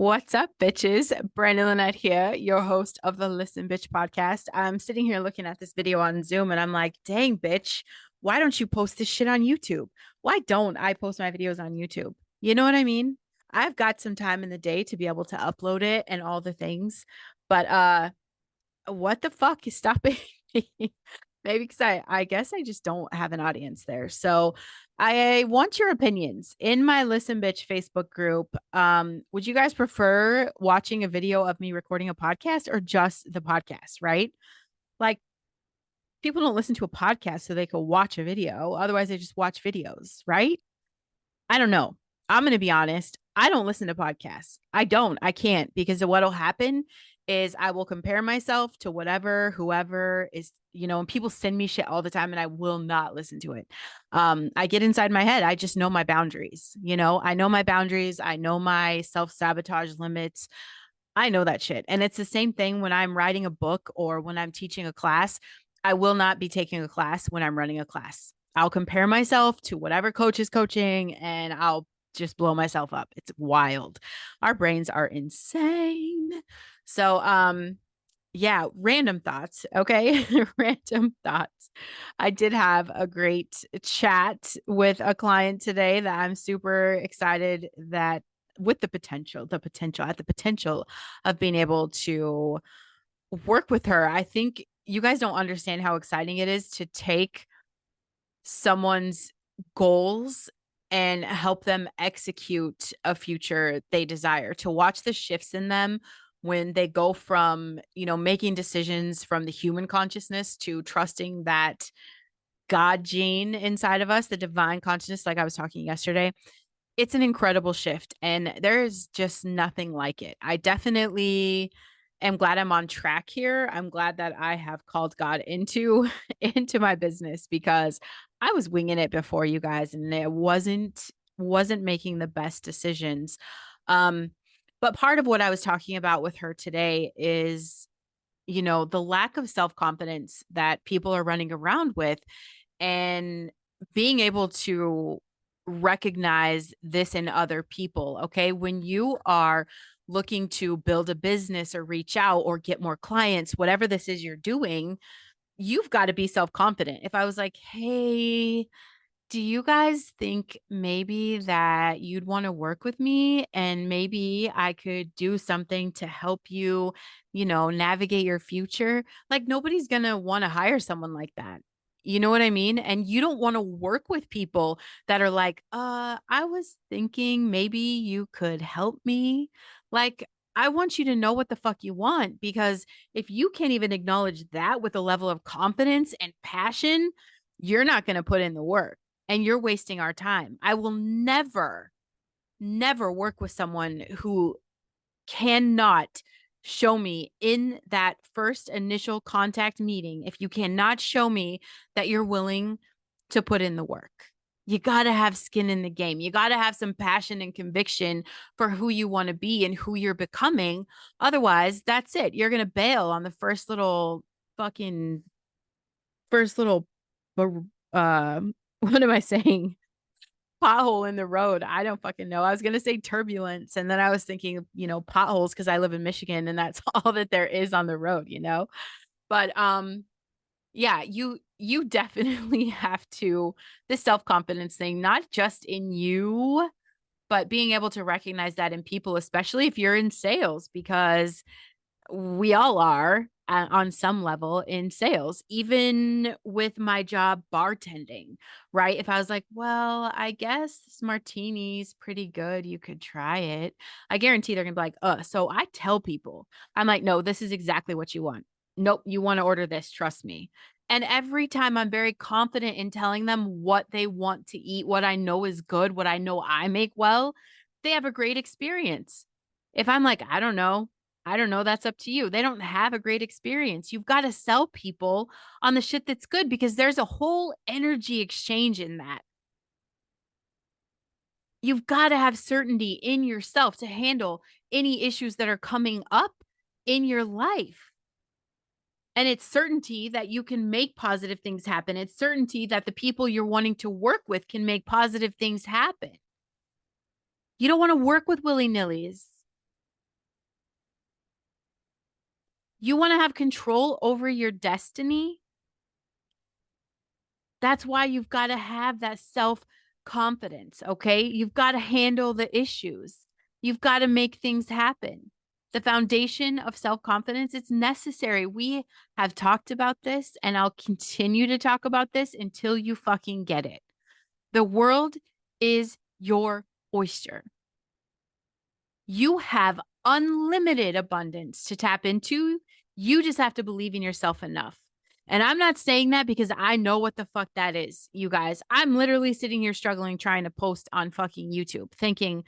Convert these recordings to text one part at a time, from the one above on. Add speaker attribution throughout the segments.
Speaker 1: What's up, bitches? Brandon Lynette here, your host of the Listen Bitch podcast. I'm sitting here looking at this video on Zoom and I'm like, dang, bitch, why don't you post this shit on YouTube? Why don't I post my videos on YouTube? You know what I mean? I've got some time in the day to be able to upload it and all the things, but what the fuck is stopping me? Maybe because I guess I just don't have an audience there. So I want your opinions in my Listen Bitch Facebook group. Would you guys prefer watching a video of me recording a podcast or just the podcast, right? Like people don't listen to a podcast so they could watch a video. Otherwise, they just watch videos, right? I don't know. I'm going to be honest. I don't listen to podcasts. I don't. I can't because what'll happen is I will compare myself to whatever, whoever is, and people send me shit all the time and I will not listen to it. I get inside my head. I just know my boundaries. I know my boundaries. I know my self-sabotage limits. I know that shit. And it's the same thing when I'm writing a book or when I'm teaching a class. I will not be taking a class when I'm running a class. I'll compare myself to whatever coach is coaching and I'll just blow myself up. It's wild. Our brains are insane. So, yeah, random thoughts. Okay. Random thoughts. I did have a great chat with a client today that I'm super excited that with I had the potential of being able to work with her. I think you guys don't understand how exciting it is to take someone's goals and help them execute a future they desire, to watch the shifts in them when they go from, making decisions from the human consciousness to trusting that God gene inside of us, the divine consciousness, like I was talking yesterday. It's an incredible shift and there's just nothing like it. I definitely am glad I'm on track here. I'm glad that I have called God into into my business because I was winging it before, you guys, and it wasn't making the best decisions. Um but part of what I was talking about with her today is, the lack of self-confidence that people are running around with and being able to recognize this in other people. Okay. When you are looking to build a business or reach out or get more clients, whatever this is you're doing, you've got to be self confident. If I was like, hey, do you guys think maybe that you'd want to work with me and maybe I could do something to help you, navigate your future? Like nobody's going to want to hire someone like that. You know what I mean? And you don't want to work with people that are like, I was thinking maybe you could help me. Like, I want you to know what the fuck you want because if you can't even acknowledge that with a level of confidence and passion, you're not going to put in the work and you're wasting our time. I will never, never work with someone who cannot show me in that first initial contact meeting, if you cannot show me that you're willing to put in the work. You got to have skin in the game. You got to have some passion and conviction for who you want to be and who you're becoming. Otherwise, that's it. You're going to bail on the fucking first little, what am I saying? Pothole in the road. I don't fucking know. I was gonna say turbulence, and then I was thinking, potholes because I live in Michigan, and that's all that there is on the road. But yeah, you definitely have to this self-confidence thing, not just in you, but being able to recognize that in people, especially if you're in sales, because we all are on some level in sales, even with my job bartending, right? If I was like, well, I guess this martini's pretty good, you could try it. I guarantee they're gonna be like, so I tell people, I'm like, no, this is exactly what you want. Nope, you want to order this, trust me. And every time I'm very confident in telling them what they want to eat, what I know is good, what I know I make well, they have a great experience. If I'm like, I don't know. That's up to you. They don't have a great experience. You've got to sell people on the shit that's good because there's a whole energy exchange in that. You've got to have certainty in yourself to handle any issues that are coming up in your life. And it's certainty that you can make positive things happen. It's certainty that the people you're wanting to work with can make positive things happen. You don't want to work with willy-nillys. You want to have control over your destiny? That's why you've got to have that self confidence. Okay. You've got to handle the issues. You've got to make things happen. The foundation of self confidence, it's necessary. We have talked about this, and I'll continue to talk about this until you fucking get it. The world is your oyster. You have unlimited abundance to tap into. You just have to believe in yourself enough. And I'm not saying that because I know what the fuck that is, you guys. I'm literally sitting here struggling trying to post on fucking YouTube, thinking,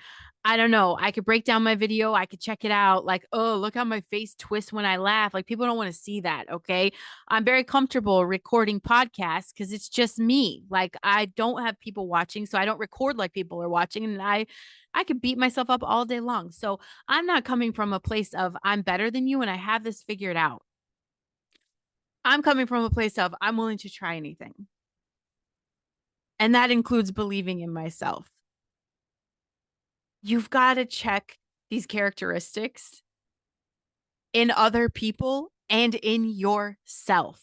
Speaker 1: I don't know, I could break down my video, I could check it out. Like, oh, look how my face twists when I laugh. Like, people don't want to see that. Okay. I'm very comfortable recording podcasts because it's just me. Like, I don't have people watching, so I don't record like people are watching. And I could beat myself up all day long. So I'm not coming from a place of I'm better than you and I have this figured out. I'm coming from a place of I'm willing to try anything. And that includes believing in myself. You've got to check these characteristics in other people and in yourself.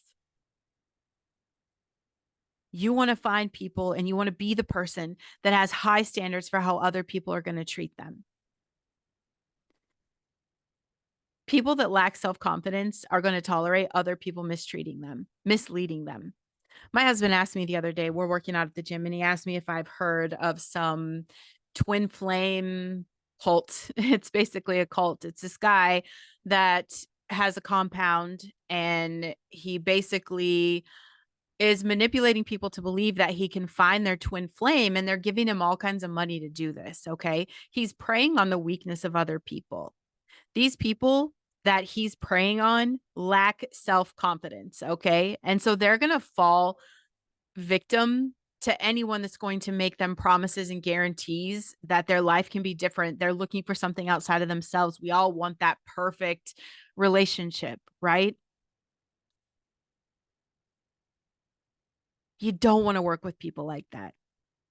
Speaker 1: You want to find people and you want to be the person that has high standards for how other people are going to treat them. People that lack self-confidence are going to tolerate other people mistreating them, misleading them. My husband asked me the other day, we're working out at the gym, and he asked me if I've heard of some twin flame cult. It's basically a cult. It's this guy that has a compound, and he basically is manipulating people to believe that he can find their twin flame, and they're giving him all kinds of money to do this. Okay. He's preying on the weakness of other people. These people that he's preying on lack self-confidence. Okay. And so they're going to fall victim to anyone that's going to make them promises and guarantees that their life can be different. They're looking for something outside of themselves. We all want that perfect relationship, right? You don't want to work with people like that.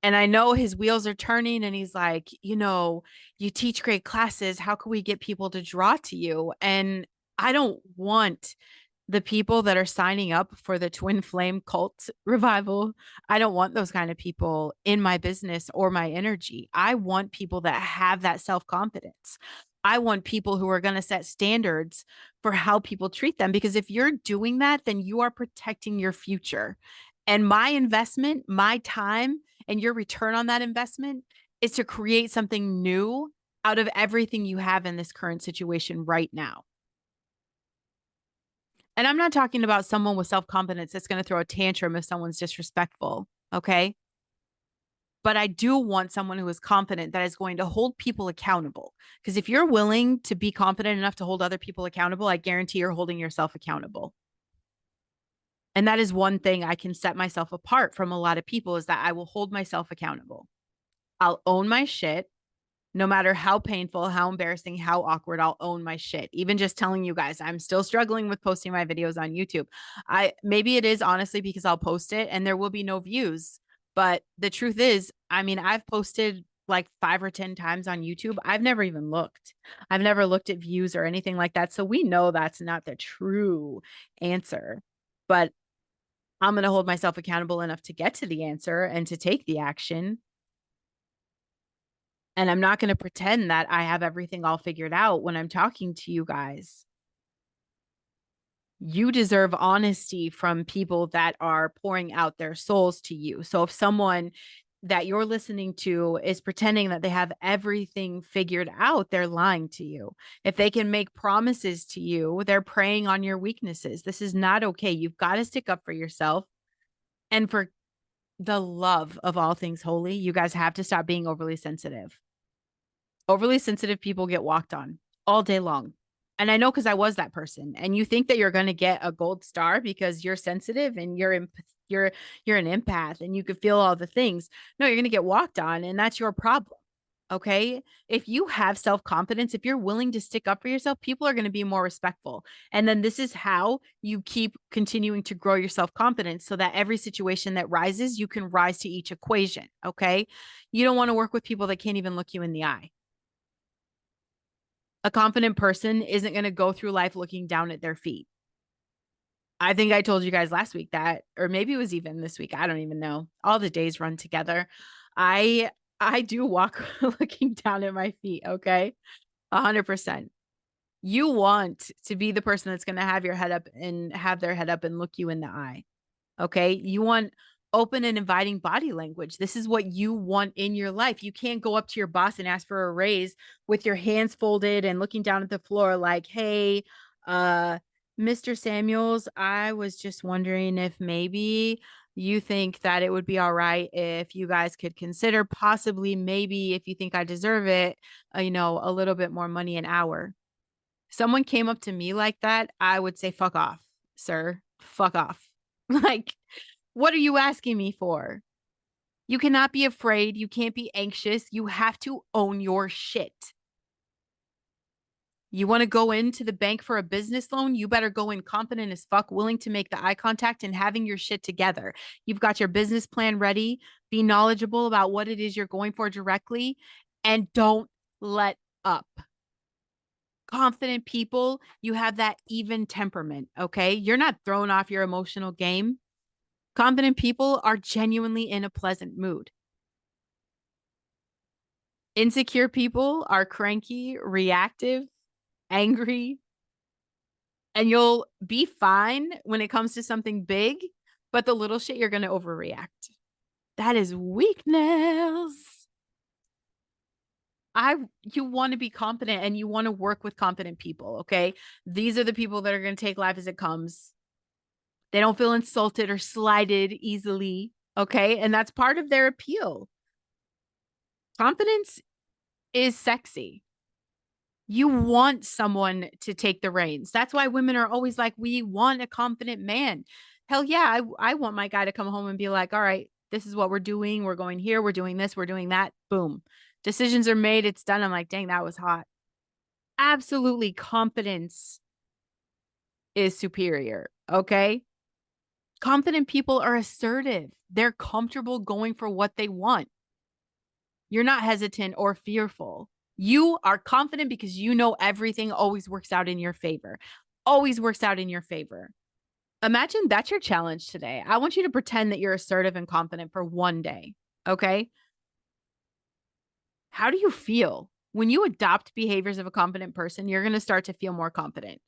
Speaker 1: And I know his wheels are turning, and he's like, you teach great classes. How can we get people to draw to you? And I don't want the people that are signing up for the twin flame cult revival. I don't want those kind of people in my business or my energy. I want people that have that self-confidence. I want people who are going to set standards for how people treat them, because if you're doing that, then you are protecting your future. And my investment, my time, and your return on that investment is to create something new out of everything you have in this current situation right now. And I'm not talking about someone with self-confidence that's going to throw a tantrum if someone's disrespectful. Okay. But I do want someone who is confident that is going to hold people accountable. Because if you're willing to be confident enough to hold other people accountable, I guarantee you're holding yourself accountable. And that is one thing I can set myself apart from a lot of people, is that I will hold myself accountable. I'll own my shit. No matter how painful, how embarrassing, how awkward, I'll own my shit. Even just telling you guys, I'm still struggling with posting my videos on YouTube. Maybe it is honestly because I'll post it and there will be no views. But the truth is, I mean, I've posted like 5 or 10 times on YouTube. I've never even looked. I've never looked at views or anything like that. So we know that's not the true answer. But I'm going to hold myself accountable enough to get to the answer and to take the action. And I'm not going to pretend that I have everything all figured out when I'm talking to you guys. You deserve honesty from people that are pouring out their souls to you. So if someone that you're listening to is pretending that they have everything figured out, they're lying to you. If they can make promises to you, they're preying on your weaknesses. This is not okay. You've got to stick up for yourself. And for the love of all things holy, you guys have to stop being overly sensitive. Overly sensitive people get walked on all day long. And I know because I was that person. And you think that you're going to get a gold star because you're sensitive and you're an empath and you could feel all the things. No, you're going to get walked on, and that's your problem. Okay. If you have self-confidence, if you're willing to stick up for yourself, people are going to be more respectful. And then this is how you keep continuing to grow your self-confidence, so that every situation that rises, you can rise to each equation. Okay. You don't want to work with people that can't even look you in the eye. A confident person isn't going to go through life looking down at their feet. I think I told you guys last week that, or maybe it was even this week. I don't even know. All the days run together. I I do walk looking down at my feet, okay? 100%. You want to be the person that's going to have your head up and have their head up and look you in the eye. Okay. You want open and inviting body language. This is what you want in your life. You can't go up to your boss and ask for a raise with your hands folded and looking down at the floor like, hey, uh, Mr. Samuels, I was just wondering if maybe you think that it would be all right if you guys could consider possibly maybe if you think I deserve it, a little bit more money an hour. Someone came up to me like that, I would say, fuck off, sir. Fuck off. Like, what are you asking me for? You cannot be afraid. You can't be anxious. You have to own your shit. You want to go into the bank for a business loan? You better go in confident as fuck, willing to make the eye contact and having your shit together. You've got your business plan ready. Be knowledgeable about what it is you're going for directly and don't let up. Confident people, you have that even temperament, okay? You're not thrown off your emotional game. Confident people are genuinely in a pleasant mood. Insecure people are cranky, reactive, angry, and you'll be fine when it comes to something big, but the little shit, you're going to overreact. That is weakness. You want to be confident and you want to work with confident people, okay? These are the people that are going to take life as it comes. They don't feel insulted or slighted easily, okay? And that's part of their appeal. Confidence is sexy. You want someone to take the reins. That's why women are always like, we want a confident man. Hell yeah, I want my guy to come home and be like, all right, this is what we're doing. We're going here. We're doing this. We're doing that. Boom. Decisions are made. It's done. I'm like, dang, that was hot. Absolutely. Confidence is superior. Okay. Confident people are assertive. They're comfortable going for what they want. You're not hesitant or fearful. You are confident because you know everything always works out in your favor. Always works out in your favor. Imagine that's your challenge today. I want you to pretend that you're assertive and confident for one day. Okay. How do you feel? When you adopt behaviors of a confident person, you're going to start to feel more confident.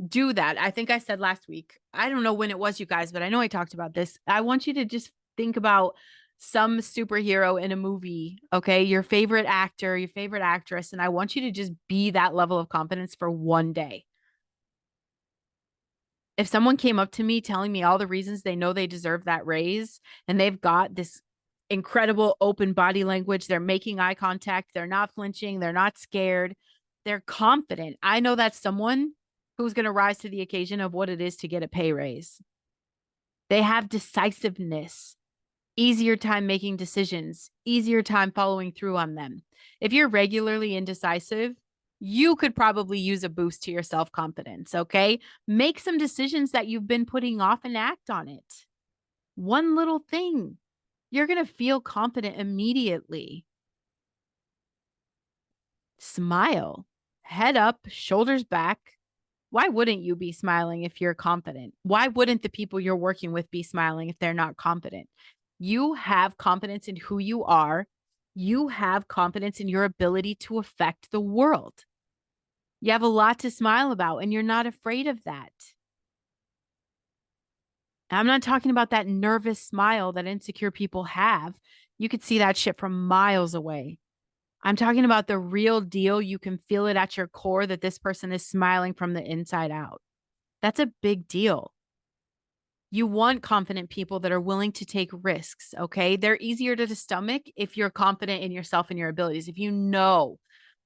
Speaker 1: Do that. I think I said last week, I don't know when it was, you guys, but I know I talked about this. I want you to just think about some superhero in a movie, okay? Your favorite actor, your favorite actress, and I want you to just be that level of confidence for one day. If someone came up to me telling me all the reasons they know they deserve that raise and they've got this incredible open body language, they're making eye contact, they're not flinching, they're not scared, they're confident. I know that's someone who's going to rise to the occasion of what it is to get a pay raise. They have decisiveness, easier time making decisions, easier time following through on them. If you're regularly indecisive, you could probably use a boost to your self-confidence, okay? Make some decisions that you've been putting off and act on it. One little thing, you're going to feel confident immediately. Smile, head up, shoulders back. Why wouldn't you be smiling if you're confident? Why wouldn't the people you're working with be smiling if they're not confident? You have confidence in who you are. You have confidence in your ability to affect the world. You have a lot to smile about, and you're not afraid of that. I'm not talking about that nervous smile that insecure people have. You could see that shit from miles away. I'm talking about the real deal. You can feel it at your core that this person is smiling from the inside out. That's a big deal. You want confident people that are willing to take risks, okay? They're easier to stomach if you're confident in yourself and your abilities. If you know,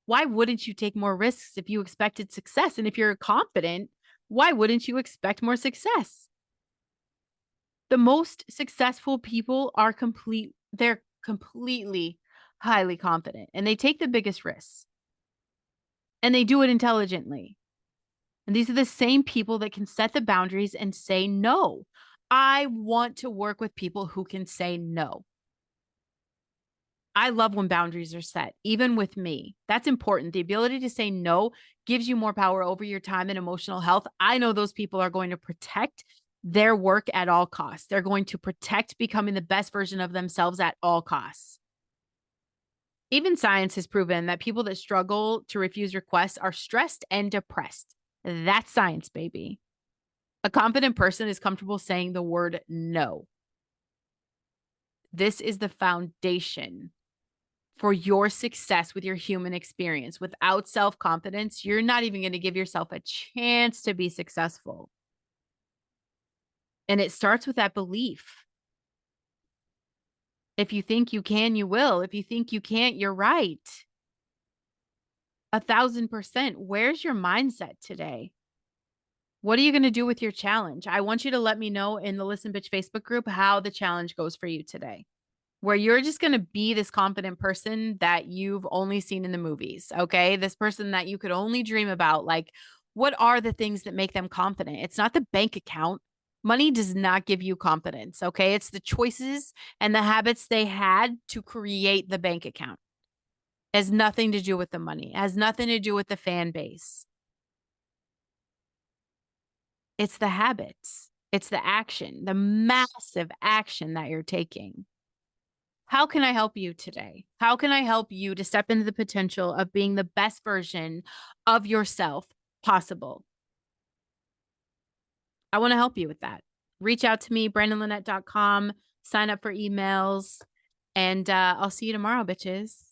Speaker 1: why wouldn't you take more risks if you expected success? And if you're confident, why wouldn't you expect more success? The most successful people are they're completely highly confident and they take the biggest risks and they do it intelligently. And these are the same people that can set the boundaries and say no. I want to work with people who can say no. I love when boundaries are set, even with me. That's important. The ability to say no gives you more power over your time and emotional health. I know those people are going to protect their work at all costs. They're going to protect becoming the best version of themselves at all costs. Even science has proven that people that struggle to refuse requests are stressed and depressed. That's science, baby. A confident person is comfortable saying the word no. This is the foundation for your success with your human experience. Without self-confidence, you're not even going to give yourself a chance to be successful. And it starts with that belief. If you think you can, you will. If you think you can't, you're right. 1,000%. Where's your mindset today? What are you going to do with your challenge? I want you to let me know in the Listen Bitch Facebook group how the challenge goes for you today, where you're just going to be this confident person that you've only seen in the movies. Okay. This person that you could only dream about. Like, what are the things that make them confident? It's not the bank account. Money does not give you confidence. Okay. It's the choices and the habits they had to create the bank account. It has nothing to do with the money. It has nothing to do with the fan base. It's the habits. It's the action, the massive action that you're taking. How can I help you today? How can I help you to step into the potential of being the best version of yourself possible? I want to help you with that. Reach out to me, brandonlynette.com, sign up for emails, and I'll see you tomorrow, bitches.